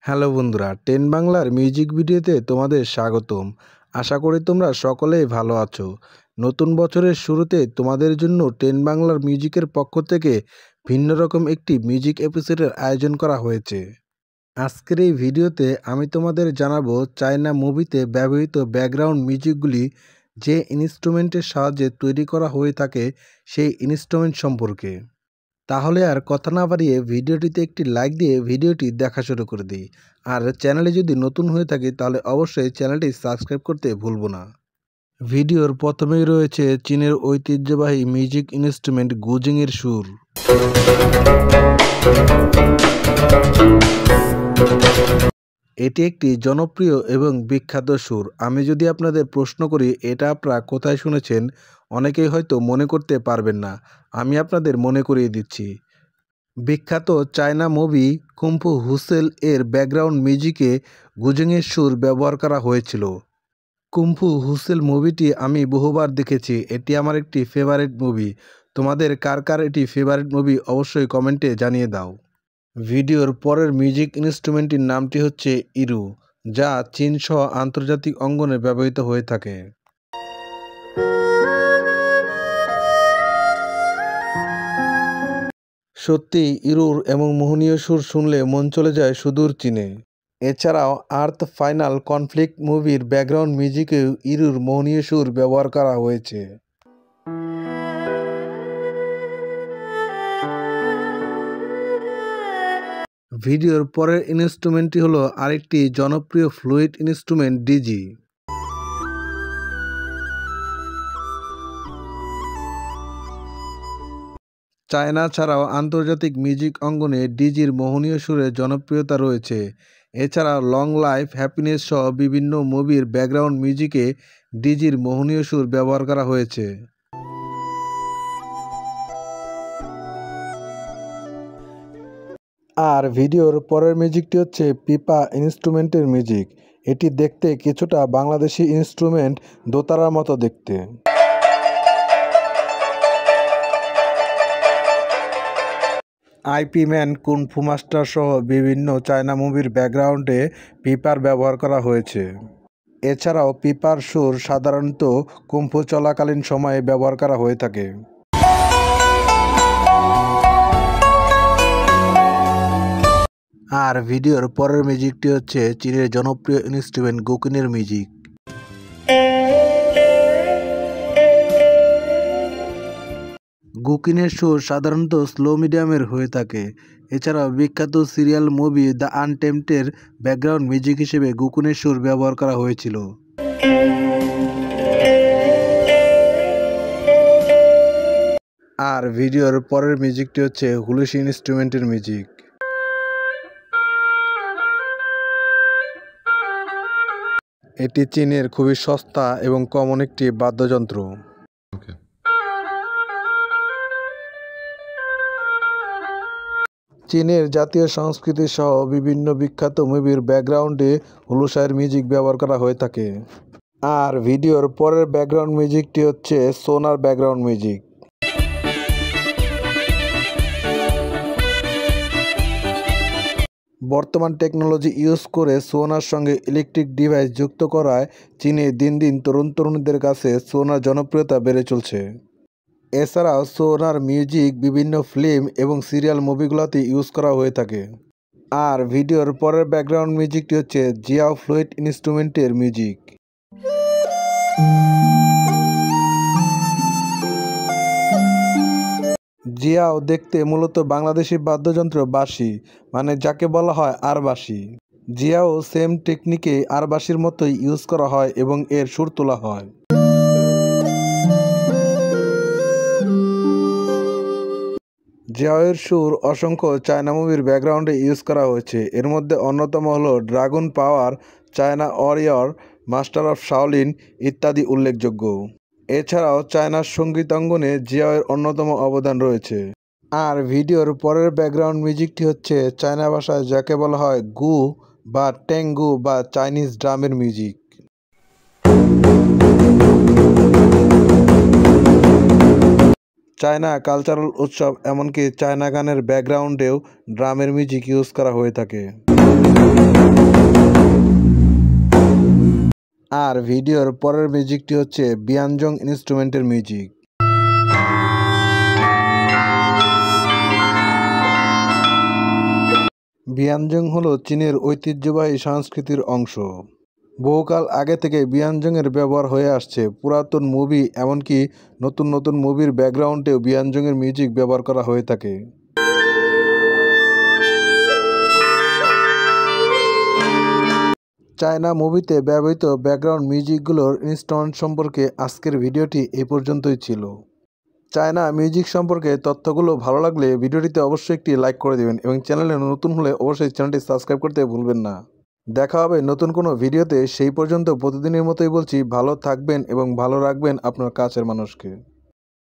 Hello বন্ধুরা, 10 বাংলার music ভিডিওতে তোমাদের স্বাগতম। আশা করি তোমরা সকলেই ভালো আছো। নতুন বছরের শুরুতে তোমাদের জন্য 10 বাংলার মিউজিকের পক্ষ থেকে ভিন্ন রকম একটি মিউজিক এপিসোডের আয়োজন করা হয়েছে। আজকের এই ভিডিওতে আমি তোমাদের জানাবো চায়না মুভিতে ব্যবহৃত ব্যাকগ্রাউন্ড মিউজিকগুলি যে ইনস্ট্রুমেন্টের সাহায্যে তৈরি করা হয়ে থাকে সেই ইনস্ট্রুমেন্ট সম্পর্কে। তাহলে আর কথা না বাড়িয়ে ভিডিওটিতে একটি লাইক দিয়ে ভিডিওটি দেখা শুরু করে দিই। আর চ্যানেলে যদি নতুন হয়ে থাকে তাহলে অবশ্যই চ্যানেলটি সাবস্ক্রাইব করতে ভুলবো না। ভিডিওর প্রথমেই রয়েছে চীনের ঐতিহ্যবাহী মিউজিক ইনস্ট্রুমেন্ট গুজিংয়ের সুর। এটি একটি জনপ্রিয় এবং বিখ্যাত সুর। আমি যদি আপনাদের প্রশ্ন করি এটা আপনারা কোথায় শুনেছেন, অনেকেই হয়তো মনে করতে পারবেন না। আমি আপনাদের মনে করিয়ে দিচ্ছি। বিখ্যাত চায়না মুভি কুম্ফু হুসেল এর ব্যাকগ্রাউন্ড মিউজিকে গুজিংয়ের সুর ব্যবহার করা হয়েছিল। কুম্ফু হুসেল মুভিটি আমি বহুবার দেখেছি। এটি আমার একটি ফেভারিট মুভি। তোমাদের কার কার এটি ফেভারিট মুভি অবশ্যই কমেন্টে জানিয়ে দাও। ভিডিওর পরের মিউজিক ইনস্ট্রুমেন্টটির নামটি হচ্ছে ইরু, যা চীন সহ আন্তর্জাতিক অঙ্গনে ব্যবহৃত হয়ে থাকে। সত্যি ইরুর এবং মোহনীয় সুর শুনলে মন চলে যায় সুদূর চীনে। এছাড়াও আর্থ ফাইনাল কনফ্লিক্ট মুভির ব্যাকগ্রাউন্ড মিউজিকেও ইরুর মোহনীয় সুর ব্যবহার করা হয়েছে। ভিডিওর পরের ইনস্ট্রুমেন্টটি হলো আরেকটি জনপ্রিয় ফ্লুইড ইনস্ট্রুমেন্ট ডিজি। চায়না ছাড়াও আন্তর্জাতিক মিউজিক অঙ্গনে ডিজির মোহনীয় সুরে জনপ্রিয়তা রয়েছে। এছাড়াও লং লাইফ, হ্যাপিনেস সহ বিভিন্ন মুভির ব্যাকগ্রাউন্ড মিউজিকে ডিজির মোহনীয় সুর ব্যবহার করা হয়েছে। আর ভিডিওর পরের মিউজিকটি হচ্ছে পিপা ইনস্ট্রুমেন্টের মিউজিক। এটি দেখতে কিছুটা বাংলাদেশি ইনস্ট্রুমেন্ট দোতারার মতো দেখতে। আইপি ম্যান, কুনফু মাস্টার সহ বিভিন্ন চায়না মুভির ব্যাকগ্রাউন্ডে পিপার ব্যবহার করা হয়েছে। এছাড়াও পিপার সুর সাধারণত কুনফু চলাকালীন সময়ে ব্যবহার করা হয়ে থাকে। আর ভিডিওর পরের মিউজিকটি হচ্ছে চীনের জনপ্রিয় ইনস্ট্রুমেন্ট গুকিনের মিউজিক। গুকিনের সুর সাধারণত স্লো মিডিয়ামের হয়ে থাকে। এছাড়াও বিখ্যাত সিরিয়াল মুভি দ্য আনটেম্পটের ব্যাকগ্রাউন্ড মিউজিক হিসেবে গুকিনের সুর ব্যবহার করা হয়েছিল। আর ভিডিওর পরের মিউজিকটি হচ্ছে হুলুসি ইনস্ট্রুমেন্টের মিউজিক। এটি চীনের খুবই সস্তা এবং কমন একটি বাদ্যযন্ত্র। চীনের জাতীয় সংস্কৃতি সহ বিভিন্ন বিখ্যাত মুভির ব্যাকগ্রাউন্ডে হুলুসাইয়ের মিউজিক ব্যবহার করা হয়ে থাকে। আর ভিডিওর পরের ব্যাকগ্রাউন্ড মিউজিকটি হচ্ছে সোনার ব্যাকগ্রাউন্ড মিউজিক। বর্তমান টেকনোলজি ইউজ করে সোনার সঙ্গে ইলেকট্রিক ডিভাইস যুক্ত করায় চীনে দিন দিন তরুণদের কাছে সোনার জনপ্রিয়তা বেড়ে চলছে। এছাড়াও সোনার মিউজিক বিভিন্ন ফিল্ম এবং সিরিয়াল মুভিগুলোতে ইউজ করা হয়ে থাকে। আর ভিডিওর পরের ব্যাকগ্রাউন্ড মিউজিকটি হচ্ছে জিয়াও ফ্লুইড ইনস্ট্রুমেন্টের মিউজিক। জিয়াও দেখতে মূলত বাংলাদেশি বাদ্যযন্ত্র বাঁশি, মানে যাকে বলা হয় আরবাঁশি। জিয়াও সেম টেকনিকে আরবাঁশির মতোই ইউজ করা হয় এবং এর সুর তোলা হয়। জিয়াওয়ের সুর অসংখ্য চায়না মুভির ব্যাকগ্রাউন্ডে ইউজ করা হয়েছে। এর মধ্যে অন্যতম হলো dragon power, China warrior, master of Shaolin ইত্যাদি উল্লেখযোগ্য। এছাড়াও চায়নার সঙ্গীত অঙ্গনে জিয়াওয়ের অন্যতম অবদান রয়েছে। আর ভিডিওর পরের ব্যাকগ্রাউন্ড মিউজিকটি হচ্ছে চায়না ভাষায় যাকে বলা হয় গু বা টেঙ্গু বা চাইনিজ ড্রামের মিউজিক। চায়না কালচারাল উৎসব এমনকি চায়না গানের ব্যাকগ্রাউন্ডেও ড্রামের মিউজিক ইউজ করা হয়ে থাকে। আর ভিডিওর পরের মিউজিকটি হচ্ছে বিয়ানজং ইনস্ট্রুমেন্টের মিউজিক। বিয়ানজং হলো চীনের ঐতিহ্যবাহী সংস্কৃতির অংশ। বহুকাল আগে থেকে বিয়ানজংয়ের ব্যবহার হয়ে আসছে। পুরাতন মুভি এমনকি নতুন নতুন মুভির ব্যাকগ্রাউন্ডেও বিয়ানজংয়ের মিউজিক ব্যবহার করা হয়ে থাকে। চায়না মুভিতে ব্যবহৃত ব্যাকগ্রাউন্ড মিউজিকগুলোর ইনস্ট্রুমেন্ট সম্পর্কে আজকের ভিডিওটি এই পর্যন্তই ছিল। চায়না মিউজিক সম্পর্কে তথ্যগুলো ভালো লাগলে ভিডিওটিতে অবশ্যই একটি লাইক করে দেবেন এবং চ্যানেলে নতুন হলে অবশ্যই চ্যানেলটি সাবস্ক্রাইব করতে ভুলবেন না। দেখা হবে নতুন কোনো ভিডিওতে। সেই পর্যন্ত প্রতিদিনের মতোই বলছি, ভালো থাকবেন এবং ভালো রাখবেন আপনার কাছের মানুষকে।